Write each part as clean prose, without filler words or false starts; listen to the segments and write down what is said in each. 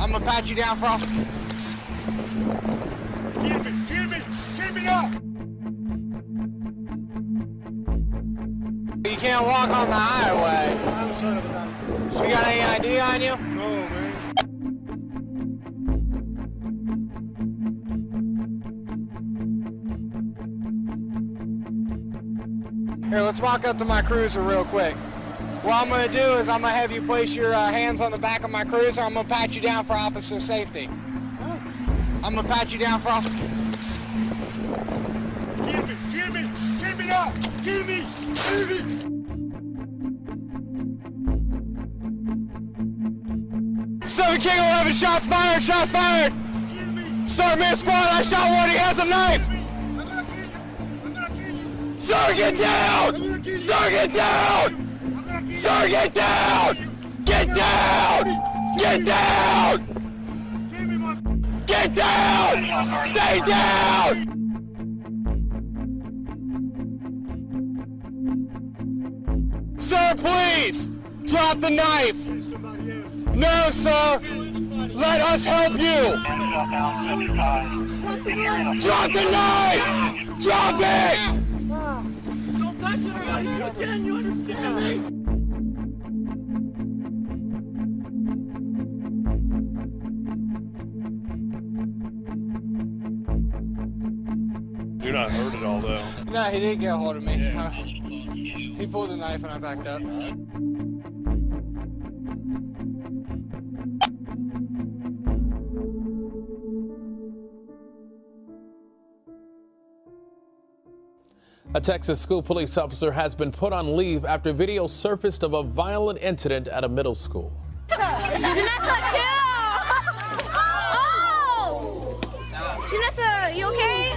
I'm gonna pat you down for all. Keep me up! You can't walk on the highway. I'm son of a gun. So you got any ID on you? No, man. Here, let's walk up to my cruiser real quick. What I'm gonna do is I'm gonna have you place your hands on the back of my cruiser. I'm gonna pat you down for officer safety. I'm gonna pat you down for Keep me up! Keep me! Seven King 11, shots fired! Sir, man, squad, I shot one, he has a knife! Sir, get down! Sir, get down! Sir, get down! Get down! Get down! Get down! Stay down! Sir, please! Drop the knife! No, sir! Let us help you! Drop the knife! Drop it! Don't touch it or I'll you again, you understand me? You're not hurt at all, though. No, he didn't get a hold of me. Yeah. He pulled the knife and I backed up. A Texas school police officer has been put on leave after video surfaced of a violent incident at a middle school. Janessa, you okay?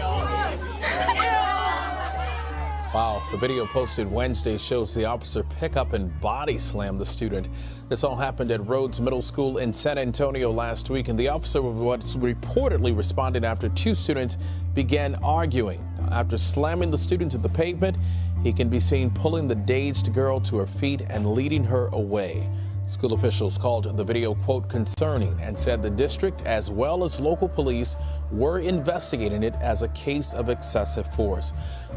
Wow, the video posted Wednesday shows the officer pick up and body slam the student. This all happened at Rhodes Middle School in San Antonio last week, and the officer was reportedly responded after two students began arguing. After slamming the student to the pavement, he can be seen pulling the dazed girl to her feet and leading her away. School officials called the video, quote, concerning, and said the district as well as local police were investigating it as a case of excessive force.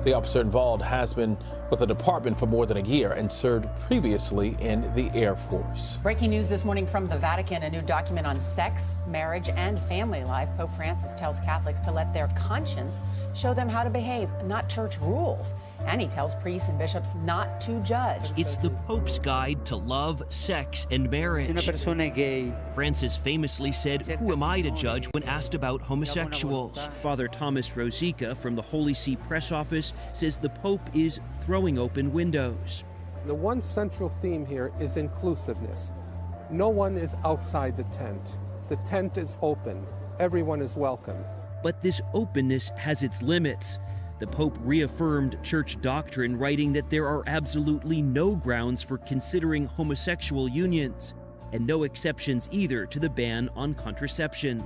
The officer involved has been with the department for more than a year and served previously in the Air Force. Breaking news this morning from the Vatican, a new document on sex, marriage, and family life. Pope Francis tells Catholics to let their conscience show them how to behave, not church rules. And he tells priests and bishops not to judge. It's the Pope's guide to love, sex, and marriage. Francis famously said, "Who am I to judge?" when asked about homosexuals. Father Thomas Rosica from the Holy See Press Office says the Pope is throwing open windows. The one central theme here is inclusiveness. No one is outside the tent. The tent is open. Everyone is welcome. But this openness has its limits. The Pope reaffirmed church doctrine, writing that there are absolutely no grounds for considering homosexual unions, and no exceptions either to the ban on contraception.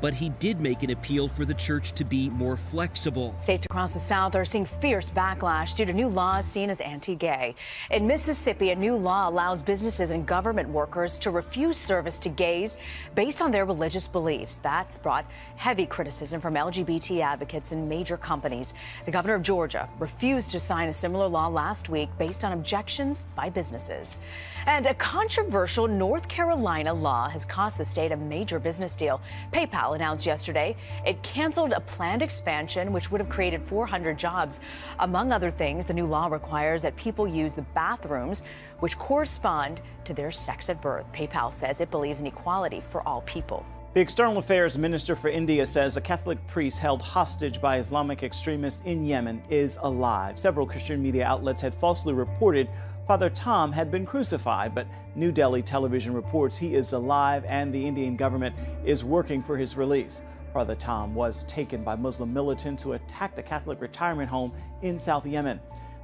But he did make an appeal for the church to be more flexible. States across the South are seeing fierce backlash due to new laws seen as anti-gay. In Mississippi, a new law allows businesses and government workers to refuse service to gays based on their religious beliefs. That's brought heavy criticism from LGBT advocates and major companies. The governor of Georgia refused to sign a similar law last week based on objections by businesses. And a controversial North Carolina law has cost the state a major business deal. PayPal announced yesterday it canceled a planned expansion which would have created 400 jobs. Among other things, the new law requires that people use the bathrooms which correspond to their sex at birth. PayPal says it believes in equality for all people. The External Affairs Minister for India says a Catholic priest held hostage by Islamic extremists in Yemen is alive. Several Christian media outlets had falsely reported Father Tom had been crucified, but New Delhi television reports he is alive and the Indian government is working for his release. Father Tom was taken by Muslim militants who attacked a Catholic retirement home in South Yemen.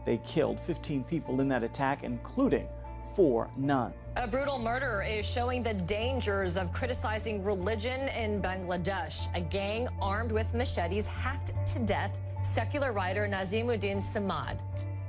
They killed 15 people in that attack, including 4 nuns. A brutal murder is showing the dangers of criticizing religion in Bangladesh. A gang armed with machetes hacked to death secular writer Nazimuddin Samad.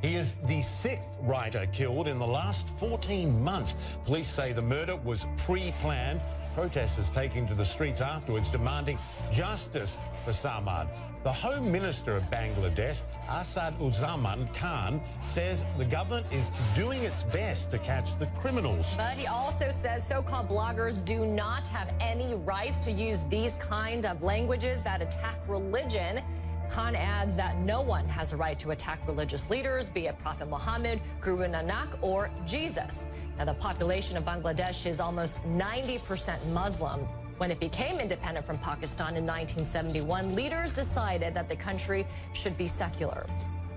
He is the 6th writer killed in the last 14 months. Police say the murder was pre-planned. Protesters taking to the streets afterwards demanding justice for Samad. The Home Minister of Bangladesh, Asaduzzaman Khan, says the government is doing its best to catch the criminals. But he also says so-called bloggers do not have any rights to use these kind of languages that attack religion. Khan adds that no one has a right to attack religious leaders, be it Prophet Muhammad, Guru Nanak, or Jesus. Now, the population of Bangladesh is almost 90% Muslim. When it became independent from Pakistan in 1971, leaders decided that the country should be secular.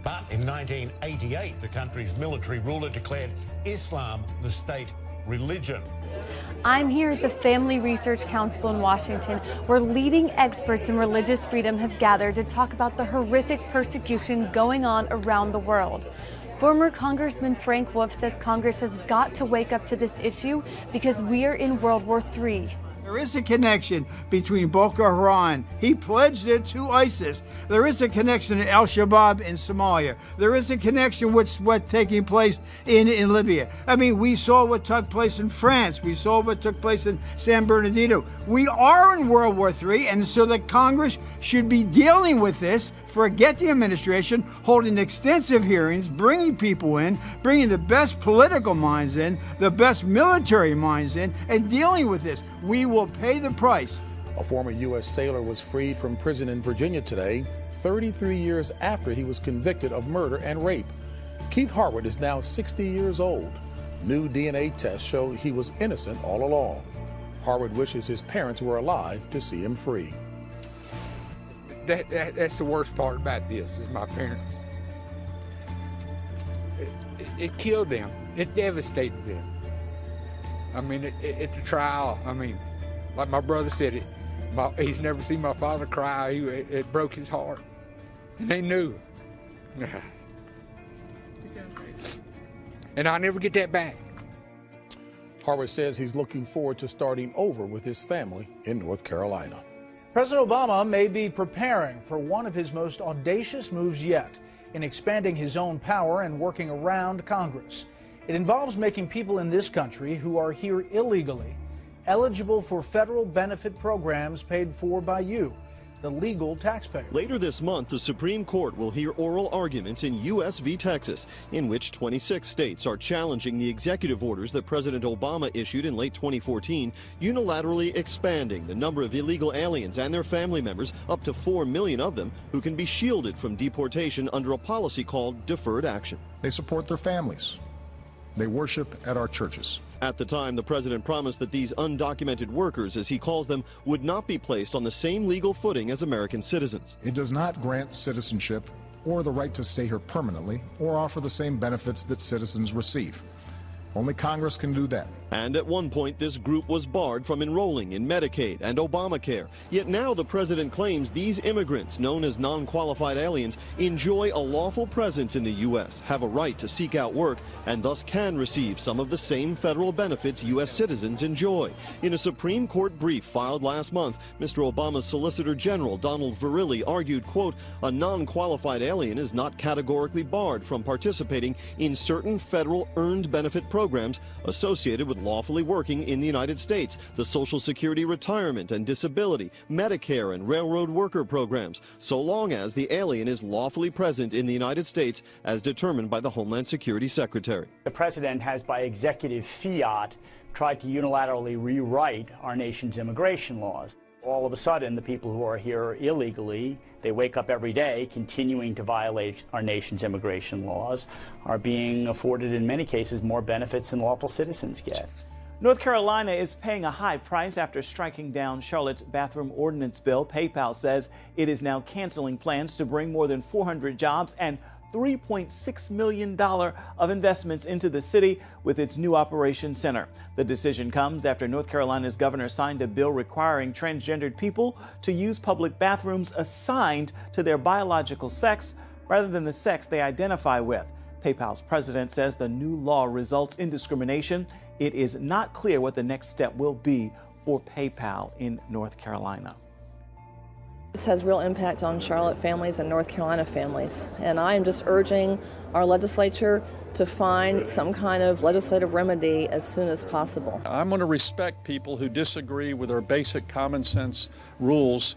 But in 1988, the country's military ruler declared Islam the state religion. I'm here at the Family Research Council in Washington, where leading experts in religious freedom have gathered to talk about the horrific persecution going on around the world. Former Congressman Frank Wolf says Congress has got to wake up to this issue because we are in World War III. There is a connection between Boko Haram. He pledged it to ISIS. There is a connection to Al-Shabaab in Somalia. There is a connection with what's taking place in Libya. I mean, we saw what took place in France. We saw what took place in San Bernardino. We are in World War III, and so the Congress should be dealing with this. Forget the administration, holding extensive hearings, bringing people in, bringing the best political minds in, the best military minds in, and dealing with this. We will pay the price. A former U.S. sailor was freed from prison in Virginia today, 33 years after he was convicted of murder and rape. Keith Harwood is now 60 years old. New DNA tests show he was innocent all along. Harwood wishes his parents were alive to see him free. That's the worst part about this, is my parents. It killed them. It devastated them. I mean, at the trial, I mean, like my brother said, he's never seen my father cry. It broke his heart. And they knew. And I'll never get that back. Harwood says he's looking forward to starting over with his family in North Carolina. President Obama may be preparing for one of his most audacious moves yet in expanding his own power and working around Congress. It involves making people in this country who are here illegally eligible for federal benefit programs paid for by you, the legal taxpayer. Later this month, the Supreme Court will hear oral arguments in U.S. v. Texas, in which 26 states are challenging the executive orders that President Obama issued in late 2014, unilaterally expanding the number of illegal aliens and their family members, up to 4 million of them, who can be shielded from deportation under a policy called deferred action. They support their families. They worship at our churches. At the time, the president promised that these undocumented workers, as he calls them, would not be placed on the same legal footing as American citizens. It does not grant citizenship or the right to stay here permanently or offer the same benefits that citizens receive. Only Congress can do that. And at one point, this group was barred from enrolling in Medicaid and Obamacare. Yet now the president claims these immigrants, known as non-qualified aliens, enjoy a lawful presence in the U.S., have a right to seek out work, and thus can receive some of the same federal benefits U.S. citizens enjoy. In a Supreme Court brief filed last month, Mr. Obama's Solicitor General, Donald Verrilli, argued, quote, a non-qualified alien is not categorically barred from participating in certain federal earned benefit programs associated with lawfully working in the United States, the Social Security retirement and disability, Medicare and railroad worker programs, so long as the alien is lawfully present in the United States as determined by the Homeland Security Secretary. The president has, by executive fiat, tried to unilaterally rewrite our nation's immigration laws. All of a sudden, the people who are here illegally, they wake up every day continuing to violate our nation's immigration laws, are being afforded, in many cases, more benefits than lawful citizens get. North Carolina is paying a high price after striking down Charlotte's bathroom ordinance bill. PayPal says it is now canceling plans to bring more than 400 jobs and $3.6 million of investments into the city with its new operations center. The decision comes after North Carolina's governor signed a bill requiring transgendered people to use public bathrooms assigned to their biological sex rather than the sex they identify with. PayPal's president says the new law results in discrimination. It is not clear what the next step will be for PayPal in North Carolina. This has real impact on Charlotte families and North Carolina families, and I am just urging our legislature to find some kind of legislative remedy as soon as possible. I'm going to respect people who disagree with our basic common sense rules.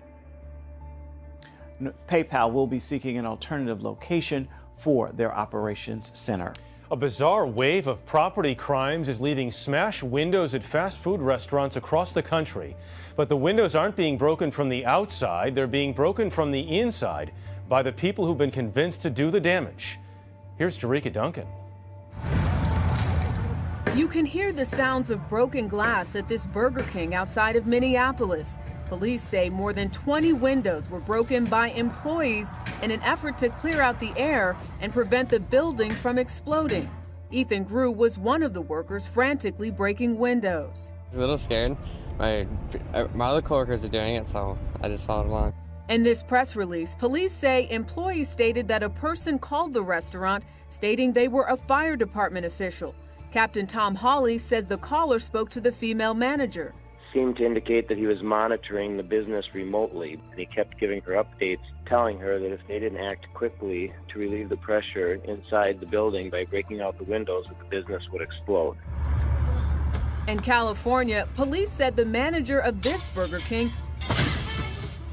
PayPal will be seeking an alternative location for their operations center. A bizarre wave of property crimes is leaving smashed windows at fast food restaurants across the country. But the windows aren't being broken from the outside, they're being broken from the inside by the people who've been convinced to do the damage. Here's Jerika Duncan. You can hear the sounds of broken glass at this Burger King outside of Minneapolis. Police say more than 20 windows were broken by employees in an effort to clear out the air and prevent the building from exploding. Ethan Grew was one of the workers frantically breaking windows. A little scared. My other coworkers are doing it, so I just followed along. In this press release, police say employees stated that a person called the restaurant stating they were a fire department official. Captain Tom Hawley says the caller spoke to the female manager. Seemed to indicate that he was monitoring the business remotely, and he kept giving her updates, telling her that if they didn't act quickly to relieve the pressure inside the building by breaking out the windows, that the business would explode. In California, police said the manager of this Burger King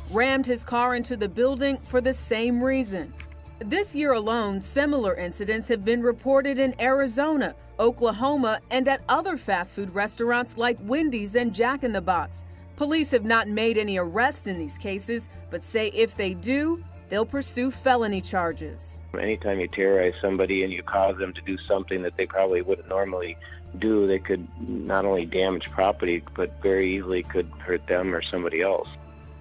rammed his car into the building for the same reason. This year alone, similar incidents have been reported in Arizona, Oklahoma, and at other fast food restaurants like Wendy's and Jack in the Box. Police have not made any arrests in these cases, but say if they do, they'll pursue felony charges. Anytime you terrorize somebody and you cause them to do something that they probably wouldn't normally do, they could not only damage property, but very easily could hurt them or somebody else.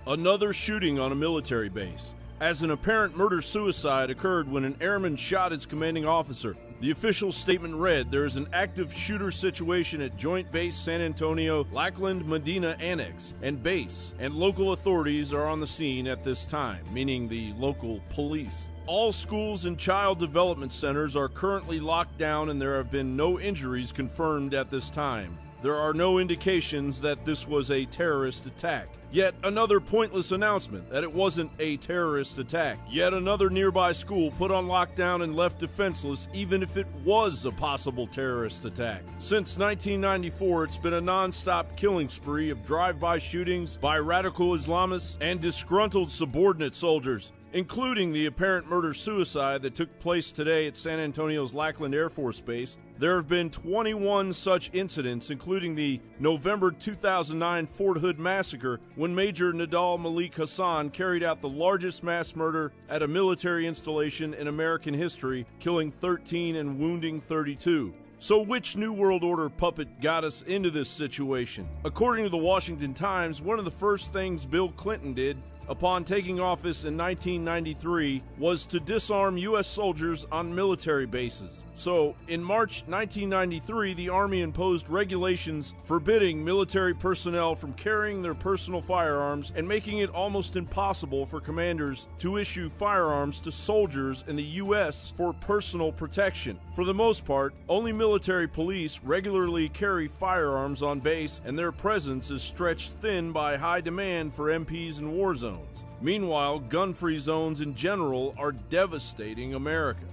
Another shooting on a military base, as an apparent murder-suicide occurred when an airman shot his commanding officer. The official statement read, there is an active shooter situation at Joint Base San Antonio, Lackland Medina Annex, and base, and local authorities are on the scene at this time, meaning the local police. All schools and child development centers are currently locked down and there have been no injuries confirmed at this time. There are no indications that this was a terrorist attack. Yet another pointless announcement that it wasn't a terrorist attack. Yet another nearby school put on lockdown and left defenseless even if it was a possible terrorist attack. Since 1994, it's been a non-stop killing spree of drive-by shootings by radical Islamists and disgruntled subordinate soldiers, including the apparent murder-suicide that took place today at San Antonio's Lackland Air Force Base. There have been 21 such incidents, including the November 2009 Fort Hood massacre, when Major Nadal Malik Hassan carried out the largest mass murder at a military installation in American history, killing 13 and wounding 32. So which New World Order puppet got us into this situation? According to the Washington Times, one of the first things Bill Clinton did upon taking office in 1993 was to disarm U.S. soldiers on military bases. So, in March 1993, the Army imposed regulations forbidding military personnel from carrying their personal firearms and making it almost impossible for commanders to issue firearms to soldiers in the U.S. for personal protection. For the most part, only military police regularly carry firearms on base, and their presence is stretched thin by high demand for MPs in war zones. Meanwhile, gun-free zones in general are devastating America.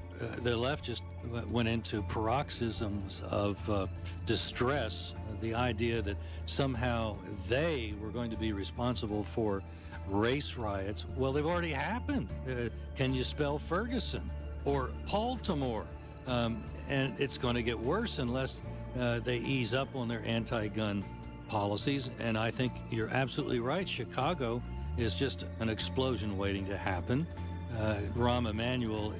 The left just went into paroxysms of distress. The idea that somehow they were going to be responsible for race riots. Well, they've already happened. Can you spell Ferguson or Baltimore? And it's going to get worse unless they ease up on their anti-gun policies. And I think you're absolutely right. Chicago is just an explosion waiting to happen. Rahm Emanuel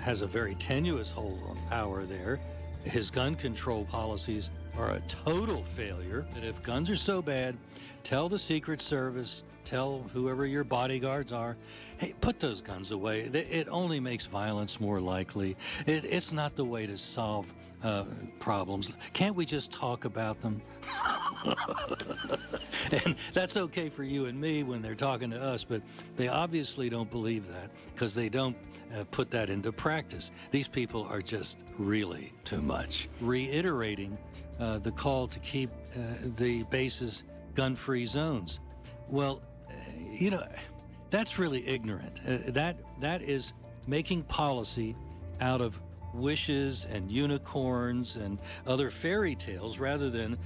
has a very tenuous hold on power there. His gun control policies are a total failure. That if guns are so bad, tell the Secret Service, tell whoever your bodyguards are, hey, put those guns away. It only makes violence more likely. It's not the way to solve problems. Can't we just talk about them? And that's okay for you and me when they're talking to us, but they obviously don't believe that because they don't put that into practice. These people are just really too much. Reiterating the call to keep the bases gun-free zones. Well, you know, that's really ignorant. That is making policy out of wishes and unicorns and other fairy tales rather than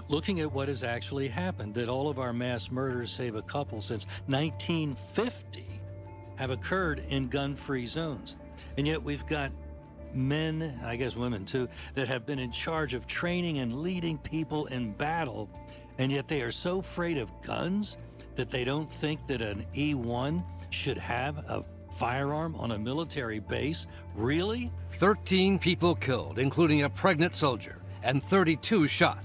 looking at what has actually happened, that all of our mass murders, save a couple since 1950, have occurred in gun-free zones. And yet we've got men, I guess women too, that have been in charge of training and leading people in battle, and yet they are so afraid of guns that they don't think that an E1 should have a firearm on a military base? Really? 13 people killed, including a pregnant soldier, and 32 shot,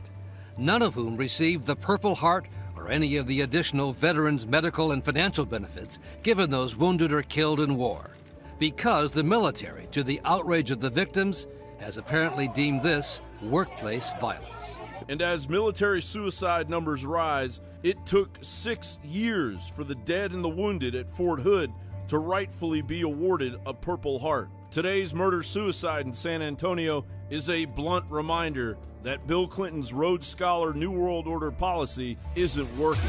none of whom received the Purple Heart or any of the additional veterans' medical and financial benefits given those wounded or killed in war, because the military, to the outrage of the victims, has apparently deemed this workplace violence. And as military suicide numbers rise, it took 6 years for the dead and the wounded at Fort Hood to rightfully be awarded a Purple Heart. Today's murder-suicide in San Antonio is a blunt reminder that Bill Clinton's Rhodes Scholar New World Order policy isn't working.